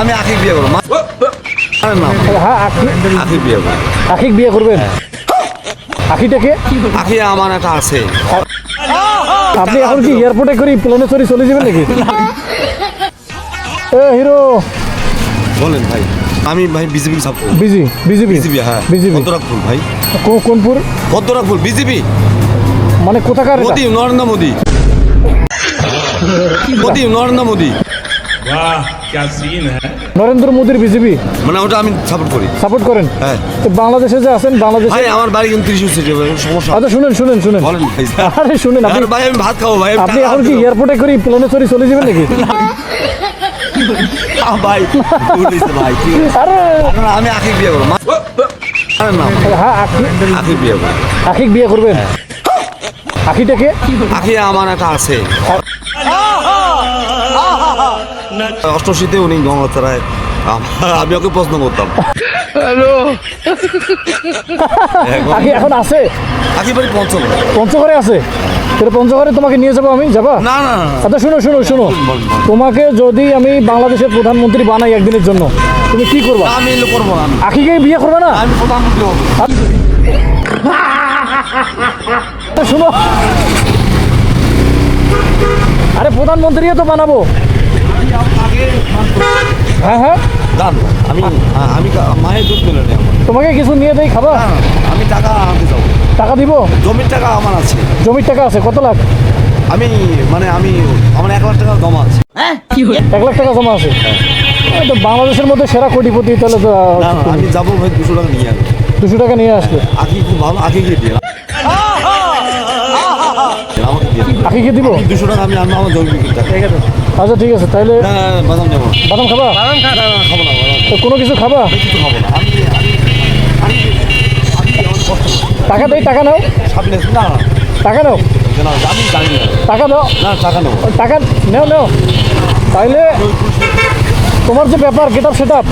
আমি আখিক বিয়ে করবো। হ্যাঁ আখিক বিয়ে করবো। আখিক বিয়ে করবেন? আখিটাকে আখি আমার একটা আছে। আপনি এখন কি এয়ারপোর্টে করে প্লেনে চলে যাবেন নাকি? এ হিরো বলেন ভাই। আমি ভাই বিজেপি সাপোর্ট। বিজেপি হ্যাঁ বিজেপি কতটা ফুল ভাই? কোনপুর কতটা ফুল বিজেপি মানে কোথাকার এটা? মোদি নরেন্দ্র মোদি নরেন্দ্র মোদি वाह क्या सीन है। নরেন্দ্র মোদির বিজেপি মানে ওটা আমি সাপোর্ট করি। সাপোর্ট করেন? হ্যাঁ তো বাংলাদেশে যে আছেন বাংলাদেশে ভাই আমার বাড়ি কিন্তু 30 সিটি সমস্যা। আচ্ছা শুনেন বলেন ভাই। আরে শুনেন আপনি আরে ভাই আমি ভাত খাবো ভাই। আপনি এখন কি এয়ারপোর্টে করে প্লেনে চলে যাবেন নাকি? ভাই ভাই ঠিক আছে। আরে আমি আখিক বিয়ে করবো। আরে না হ্যাঁ আখিক বিয়ে করবো। আখিক বিয়ে করবেন? আখিটাকে আখি আমার একটা আছে। অষ্টশীতে উনি গঙ্গোত্তরায় আমি ওকে প্রশ্ন করতাম। আখি এখন আছে? আখি বাড়ি পঞ্চগড়। পঞ্চগড়ে আছে? তাহলে পঞ্চগড়ে তোমাকে নিয়ে যাবো আমি, যাবা? না না আচ্ছা শুনো তোমাকে যদি আমি বাংলাদেশের প্রধানমন্ত্রী বানাই একদিনের জন্য, তুমি কি করবা? আমি এগুলো করবো না। আখিকে বিয়ে করবে না? আমি প্রধানমন্ত্রী হবো। শুনো, আরে প্রধানমন্ত্রী তো বানাবো। হ্যাঁ জান আমি আমি মায়ের দুধ পেলে নেই আমার। তোমাকে কিছু নিয়ে দেই, খাবা? আমি টাকা আনতে যাবো। টাকা দিব? জমির টাকা আমার আছে। জমির টাকা আছে কত লাখ? আমি আমার 1 লাখ টাকা জমা আছে। 1 লাখ টাকা জমা আছে? এই তো বাংলাদেশের মধ্যে সেরা কোটিপতি, তাহলে তো না আমি যাবো ভাই 200 টাকা নিয়ে আসবো। 200 টাকা নিয়ে আসবে? আখি খুব ভালো। আখিকে দিয়ে আমাকে দিয়ে দিন। আখিকে দিব? 200 টাকা আমি আমার জমি বিক্রি টাকা। আচ্ছা ঠিক আছে, তাহলে না বাদাম নেবো। বাদাম খাবা? খাবো না তো কোনো কিছু খাবা? কিছু খাবো না। টাকা দেই, টাকা নাও। সামনে না টাকা নাও, আমি জানি না। টাকা দাও। না টাকা নেবো। টাকা নাও। তাইলে তোমার যে ব্যাপার গেট আপ সেট আপ,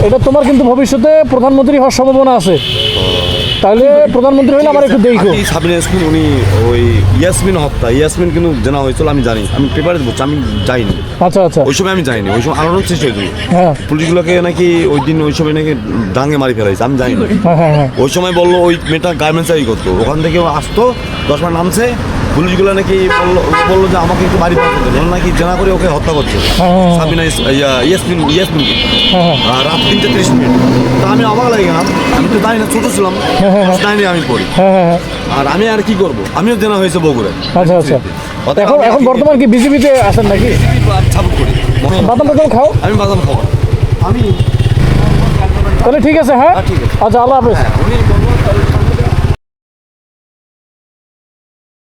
এটা তোমার কিন্তু ভবিষ্যতে প্রধানমন্ত্রী হওয়ার সম্ভাবনা আছে। তাহলে প্রধানমন্ত্রী হলে আমার একটু দেখো। সাবিনা ইয়াসমিন উনি ওই ইয়াসমিন হত্যা ইয়াসমিন কিন্তু জানা হয়েছিল আমি জানি। আমি পেপারে বলছি আমি যাইনি। আচ্ছা ওই সময় আমি যাইনি। ওই সময় আলোড়ন সৃষ্টি হয়েছিল। হ্যাঁ পুলিশগুলোকে নাকি ওই সময় নাকি ডাঙে মারি ফেলাইছে। আমি জানি না। হ্যাঁ ওই সময় বললো ওই মেয়েটা গার্মেন্টসারি করতো, ওখান থেকে আসতো 10 মিনিট নামছে। পুলিশগুলো নাকি বললো যে আমাকে একটু বাড়ি পাঠাতে, বললো নাকি জানা করে ওকে হত্যা করছে সাবিনা ইয়াসমিন রাত 3টা 30 মিনিট। তা আমি অবাক লাগে গেলাম। আমি তো জানি না, ছোটো ছিলাম, জানি আমি পড়ি। হ্যাঁ। আর আমি আর কি করবো, আমিও জানা হয়েছে বগুড়ে। আচ্ছা এখন বর্তমান কি বিজেপিতে আছেন নাকি? সাপোর্ট করি। বাদাম খাও? আমি বাদাম খাবো। আমি তাহলে ঠিক আছে। হ্যাঁ ঠিক আছে। আচ্ছা, আল্লাহ হাফেজ। উনি